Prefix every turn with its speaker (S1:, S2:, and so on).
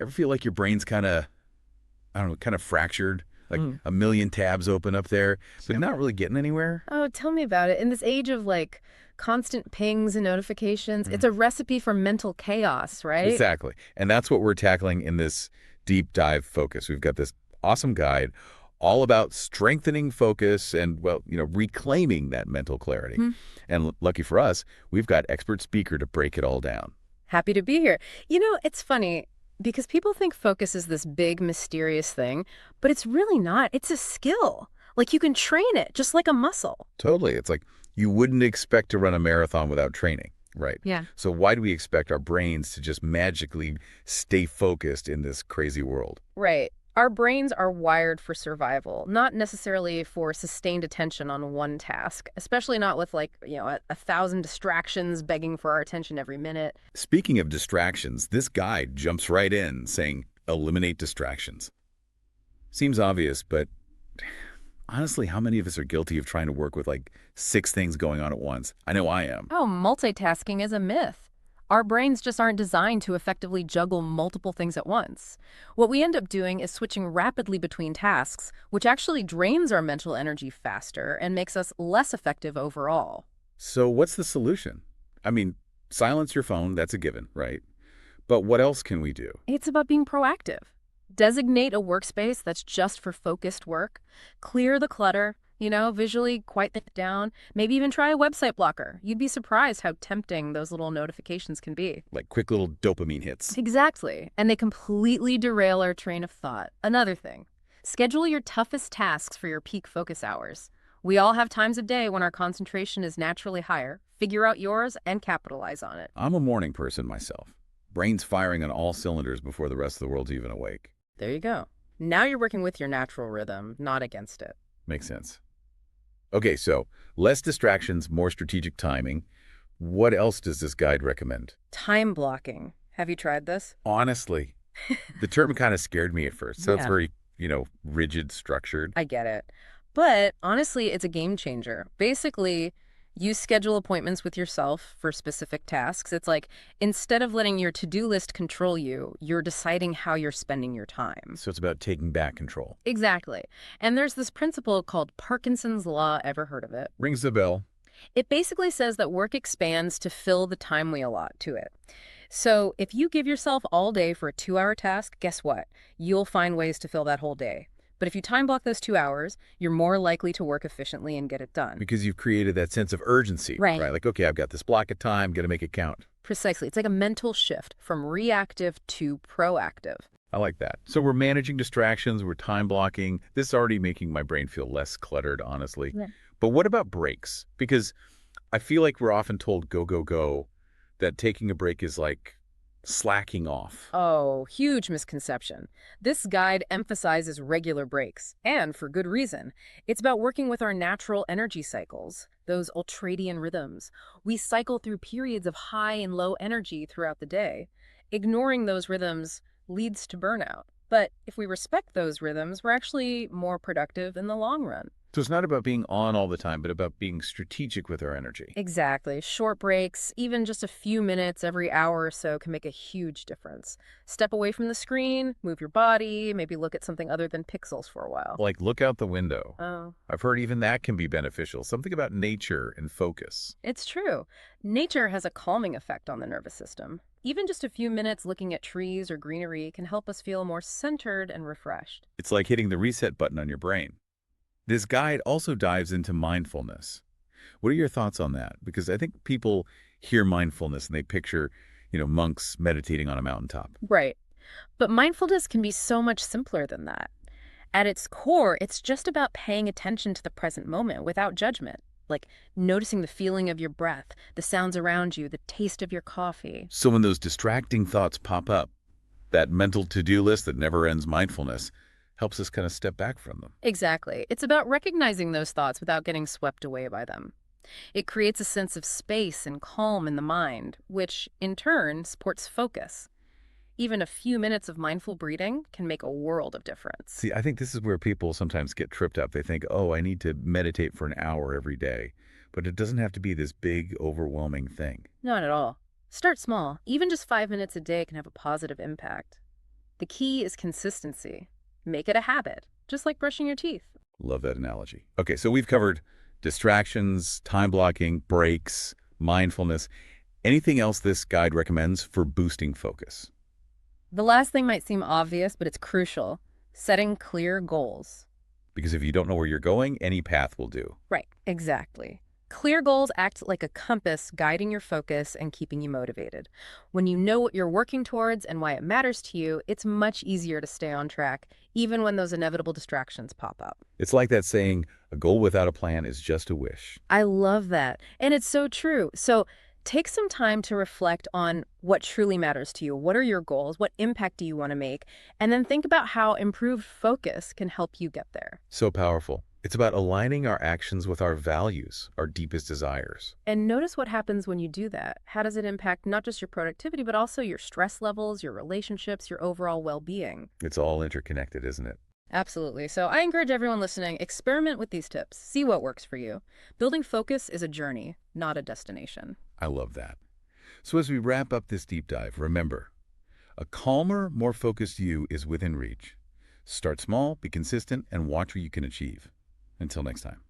S1: Ever feel like your brain's kind of, I don't know, kind of fractured? Like
S2: Mm.
S1: a million tabs open up there, but
S2: Yep.
S1: not really getting anywhere?
S2: Oh, tell me about it. In this age of like constant pings and notifications, it's
S1: Mm.
S2: a recipe for mental chaos, right?
S1: Exactly. And that's what we're tackling in this deep dive focus. We've got this awesome guide all about strengthening focus and, well, reclaiming that mental clarity.
S2: Hmm.
S1: And lucky for us, we've got expert speaker to break it all down.
S2: Happy to be here. It's funny because people think focus is this big, mysterious thing, but it's really not. It's a skill. Like you can train it just like a muscle.
S1: Totally. It's like you wouldn't expect to run a marathon without training, right?
S2: Yeah.
S1: So why do we expect our brains to just magically stay focused in this crazy world?
S2: Right. Our brains are wired for survival, not necessarily for sustained attention on one task, especially not with a thousand distractions begging for our attention every minute.
S1: Speaking of distractions, this guide jumps right in saying, eliminate distractions. Seems obvious, but honestly, how many of us are guilty of trying to work with like six things going on at once? I know I am.
S2: Oh, multitasking is a myth. Our brains just aren't designed to effectively juggle multiple things at once. What we end up doing is switching rapidly between tasks, which actually drains our mental energy faster and makes us less effective overall.
S1: So what's the solution? I mean, silence your phone, that's a given, right? But what else can we do?
S2: It's about being proactive. Designate a workspace that's just for focused work. Clear the clutter, visually quiet it down. Maybe even try a website blocker. You'd be surprised how tempting those little notifications can be.
S1: Like quick little dopamine hits.
S2: Exactly. And they completely derail our train of thought. Another thing, schedule your toughest tasks for your peak focus hours. We all have times of day when our concentration is naturally higher. Figure out yours and capitalize on it.
S1: I'm a morning person myself. Brain's firing on all cylinders before the rest of the world's even awake.
S2: There you go. Now you're working with your natural rhythm, not against it.
S1: Makes sense. Okay, so less distractions, more strategic timing. What else does this guide recommend?
S2: Time blocking. Have you tried this?
S1: Honestly, the term kind of scared me at first. Sounds
S2: Yeah,
S1: very, rigid, structured.
S2: I get it. But honestly, it's a game changer. Basically, you schedule appointments with yourself for specific tasks. It's like instead of letting your to-do list control you, you're deciding how you're spending your time.
S1: So it's about taking back control.
S2: Exactly. And there's this principle called Parkinson's Law. Ever heard of it?
S1: Rings the bell.
S2: It basically says that work expands to fill the time we allot to it. So if you give yourself all day for a 2-hour task, guess what? You'll find ways to fill that whole day. But if you time block those 2 hours, you're more likely to work efficiently and get it done.
S1: Because you've created that sense of urgency,
S2: Right.
S1: right? Like, okay, I've got this block of time, got to make it count.
S2: Precisely. It's like a mental shift from reactive to proactive.
S1: I like that. So we're managing distractions, we're time blocking. This is already making my brain feel less cluttered, honestly.
S2: Yeah.
S1: But what about breaks? Because I feel like we're often told go, go, go, that taking a break is like slacking off.
S2: Oh, huge misconception. This guide emphasizes regular breaks, and for good reason. It's about working with our natural energy cycles, those ultradian rhythms. We cycle through periods of high and low energy throughout the day. Ignoring those rhythms leads to burnout. But if we respect those rhythms, we're actually more productive in the long run.
S1: So it's not about being on all the time, but about being strategic with our energy.
S2: Exactly. Short breaks, even just a few minutes every hour or so, can make a huge difference. Step away from the screen, move your body, maybe look at something other than pixels for a while.
S1: Like look out the window.
S2: Oh,
S1: I've heard even that can be beneficial. Something about nature and focus.
S2: it's true. Nature has a calming effect on the nervous system. Even just a few minutes looking at trees or greenery can help us feel more centered and refreshed.
S1: It's like hitting the reset button on your brain. This guide also dives into mindfulness. What are your thoughts on that? Because I think people hear mindfulness and they picture, monks meditating on a mountaintop.
S2: Right. But mindfulness can be so much simpler than that. At its core, it's just about paying attention to the present moment without judgment, like noticing the feeling of your breath, the sounds around you, the taste of your coffee.
S1: So when those distracting thoughts pop up, that mental to-do list that never ends mindfulness helps us kind of step back from them.
S2: Exactly. It's about recognizing those thoughts without getting swept away by them. It creates a sense of space and calm in the mind, which, in turn, supports focus. Even a few minutes of mindful breathing can make a world of difference.
S1: See, I think this is where people sometimes get tripped up. They think, oh, I need to meditate for an hour every day. But it doesn't have to be this big, overwhelming thing.
S2: Not at all. Start small. Even just 5 minutes a day can have a positive impact. The key is consistency. Make it a habit, just like brushing your teeth.
S1: Love that analogy. Okay, so we've covered distractions, time blocking, breaks, mindfulness. Anything else this guide recommends for boosting focus?
S2: The last thing might seem obvious, but it's crucial. Setting clear goals.
S1: Because if you don't know where you're going, any path will do.
S2: Right, exactly. Clear goals act like a compass guiding your focus and keeping you motivated. When you know what you're working towards and why it matters to you, it's much easier to stay on track, even when those inevitable distractions pop up.
S1: It's like that saying, a goal without a plan is just a wish.
S2: I love that. And it's so true. So take some time to reflect on what truly matters to you. What are your goals? What impact do you want to make? And then think about how improved focus can help you get there.
S1: So powerful. It's about aligning our actions with our values, our deepest desires.
S2: And notice what happens when you do that. How does it impact not just your productivity, but also your stress levels, your relationships, your overall well-being?
S1: It's all interconnected, isn't it?
S2: Absolutely. So I encourage everyone listening, experiment with these tips. See what works for you. Building focus is a journey, not a destination.
S1: I love that. So as we wrap up this deep dive, remember, a calmer, more focused you is within reach. Start small, be consistent, and watch what you can achieve. Until next time.